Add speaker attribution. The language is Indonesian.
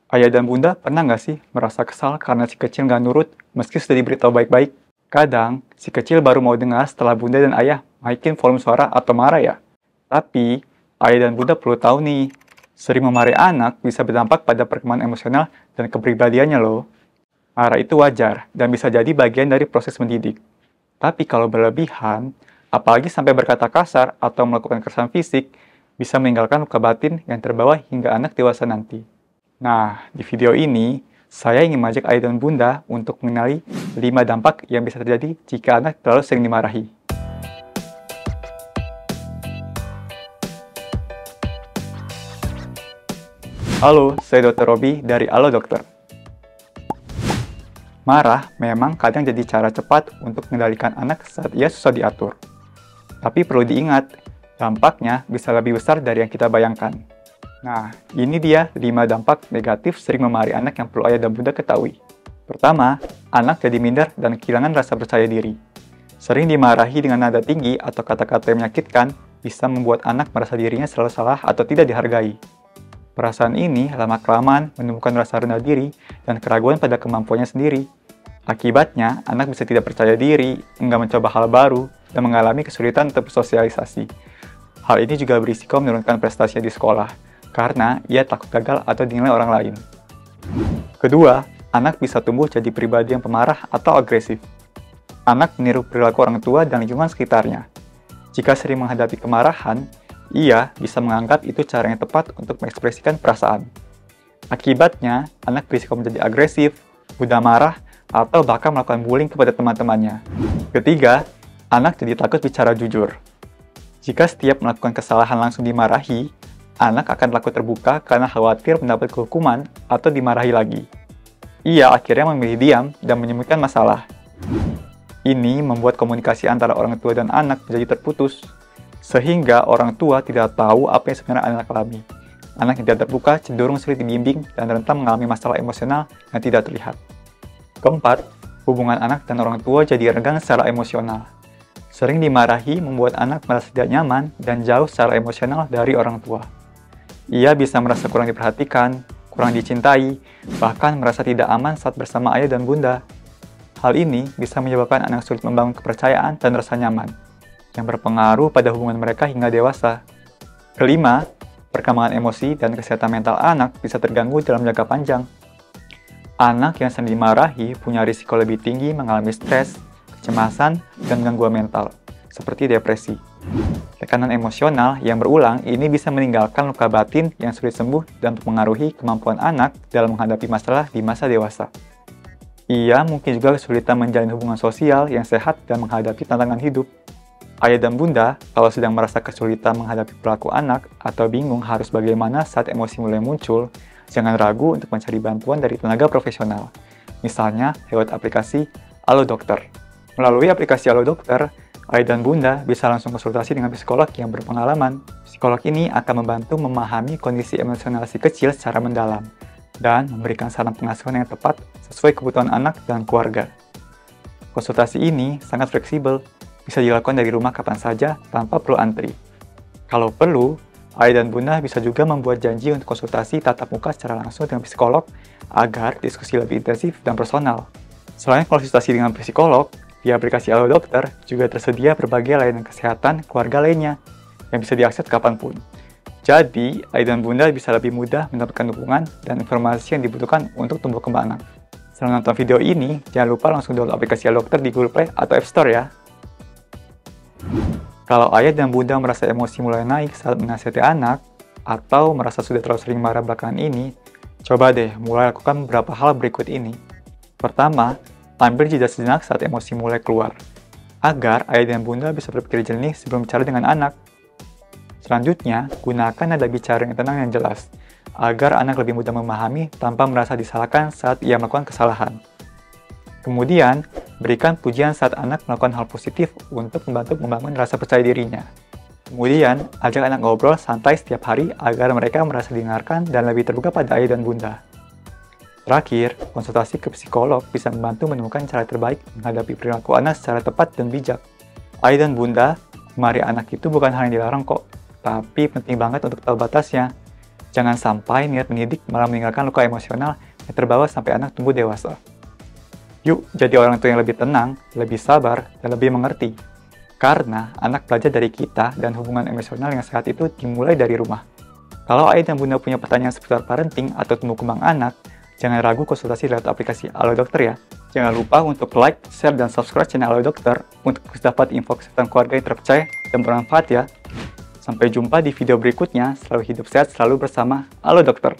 Speaker 1: Ayah dan bunda pernah nggak sih merasa kesal karena si kecil nggak nurut meski sudah diberitahu baik-baik? Kadang, si kecil baru mau dengar setelah bunda dan ayah naikin volume suara atau marah ya. Tapi, ayah dan bunda perlu tahu nih, sering memarahi anak bisa berdampak pada perkembangan emosional dan kepribadiannya loh. Marah itu wajar dan bisa jadi bagian dari proses mendidik. Tapi kalau berlebihan, apalagi sampai berkata kasar atau melakukan kekerasan fisik, bisa meninggalkan luka batin yang terbawa hingga anak dewasa nanti. Nah, di video ini, saya ingin mengajak ayah dan bunda untuk mengenali 5 dampak yang bisa terjadi jika anak terlalu sering dimarahi. Halo, saya Dr. Robi dari Halo Dokter. Marah memang kadang jadi cara cepat untuk mengendalikan anak saat ia susah diatur. Tapi perlu diingat, dampaknya bisa lebih besar dari yang kita bayangkan. Nah, ini dia 5 dampak negatif sering memarahi anak yang perlu ayah dan bunda ketahui. Pertama, anak jadi minder dan kehilangan rasa percaya diri. Sering dimarahi dengan nada tinggi atau kata-kata yang menyakitkan bisa membuat anak merasa dirinya selalu salah atau tidak dihargai. Perasaan ini lama-kelamaan menemukan rasa rendah diri dan keraguan pada kemampuannya sendiri. Akibatnya, anak bisa tidak percaya diri, enggan mencoba hal baru, dan mengalami kesulitan untuk bersosialisasi. Hal ini juga berisiko menurunkan prestasinya di sekolah, karena ia takut gagal atau dinilai orang lain. Kedua, anak bisa tumbuh jadi pribadi yang pemarah atau agresif. Anak meniru perilaku orang tua dan lingkungan sekitarnya. Jika sering menghadapi kemarahan, ia bisa menganggap itu cara yang tepat untuk mengekspresikan perasaan. Akibatnya, anak berisiko menjadi agresif, mudah marah, atau bahkan melakukan bullying kepada teman-temannya. Ketiga, anak jadi takut bicara jujur. Jika setiap melakukan kesalahan langsung dimarahi, anak akan takut terbuka karena khawatir mendapat hukuman atau dimarahi lagi. Ia akhirnya memilih diam dan menyembunyikan masalah. Ini membuat komunikasi antara orang tua dan anak menjadi terputus, sehingga orang tua tidak tahu apa yang sebenarnya anak alami. Anak yang tidak terbuka cenderung sulit dibimbing dan rentan mengalami masalah emosional yang tidak terlihat. Keempat, hubungan anak dan orang tua jadi renggang secara emosional. Sering dimarahi membuat anak merasa tidak nyaman dan jauh secara emosional dari orang tua. Ia bisa merasa kurang diperhatikan, kurang dicintai, bahkan merasa tidak aman saat bersama ayah dan bunda. Hal ini bisa menyebabkan anak sulit membangun kepercayaan dan rasa nyaman, yang berpengaruh pada hubungan mereka hingga dewasa. Kelima, perkembangan emosi dan kesehatan mental anak bisa terganggu dalam jangka panjang. Anak yang sering dimarahi punya risiko lebih tinggi mengalami stres, kecemasan, dan gangguan mental, seperti depresi. Tekanan emosional yang berulang ini bisa meninggalkan luka batin yang sulit sembuh dan mempengaruhi kemampuan anak dalam menghadapi masalah di masa dewasa. Ia mungkin juga kesulitan menjalin hubungan sosial yang sehat dan menghadapi tantangan hidup. Ayah dan bunda, kalau sedang merasa kesulitan menghadapi perilaku anak atau bingung harus bagaimana saat emosi mulai muncul, jangan ragu untuk mencari bantuan dari tenaga profesional. Misalnya lewat aplikasi Halo Dokter. Melalui aplikasi Halo Dokter, ayah dan bunda bisa langsung konsultasi dengan psikolog yang berpengalaman. Psikolog ini akan membantu memahami kondisi emosional si kecil secara mendalam dan memberikan saran pengasuhan yang tepat sesuai kebutuhan anak dan keluarga. Konsultasi ini sangat fleksibel, bisa dilakukan dari rumah kapan saja tanpa perlu antri. Kalau perlu, ayah dan bunda bisa juga membuat janji untuk konsultasi tatap muka secara langsung dengan psikolog agar diskusi lebih intensif dan personal. Selain konsultasi dengan psikolog, di aplikasi Halo Dokter juga tersedia berbagai layanan kesehatan keluarga lainnya yang bisa diakses kapanpun. Jadi, ayah dan bunda bisa lebih mudah mendapatkan dukungan dan informasi yang dibutuhkan untuk tumbuh kembang anak. Setelah nonton video ini, jangan lupa langsung download aplikasi Halo Dokter di Google Play atau App Store ya. Kalau ayah dan bunda merasa emosi mulai naik saat menasihati anak, atau merasa sudah terlalu sering marah belakangan ini, coba deh mulai lakukan beberapa hal berikut ini. Pertama, ambil jeda sejenak saat emosi mulai keluar, agar ayah dan bunda bisa berpikir jernih sebelum bicara dengan anak. Selanjutnya, gunakan nada bicara yang tenang dan jelas, agar anak lebih mudah memahami tanpa merasa disalahkan saat ia melakukan kesalahan. Kemudian, berikan pujian saat anak melakukan hal positif untuk membantu membangun rasa percaya dirinya. Kemudian, ajak anak ngobrol santai setiap hari agar mereka merasa didengarkan dan lebih terbuka pada ayah dan bunda. Terakhir, konsultasi ke psikolog bisa membantu menemukan cara terbaik menghadapi perilaku anak secara tepat dan bijak. Ayah dan bunda, memarahi anak itu bukan hal yang dilarang kok, tapi penting banget untuk tahu batasnya. Jangan sampai niat mendidik malah meninggalkan luka emosional yang terbawa sampai anak tumbuh dewasa. Yuk, jadi orang tua yang lebih tenang, lebih sabar, dan lebih mengerti. Karena anak belajar dari kita dan hubungan emosional yang sehat itu dimulai dari rumah. Kalau ayah dan bunda punya pertanyaan seputar parenting atau tumbuh kembang anak, jangan ragu konsultasi lewat aplikasi Halo Dokter ya. Jangan lupa untuk like, share, dan subscribe channel Halo Dokter untuk terus dapat info kesehatan keluarga yang terpercaya dan bermanfaat ya. Sampai jumpa di video berikutnya, selalu hidup sehat selalu bersama Halo Dokter.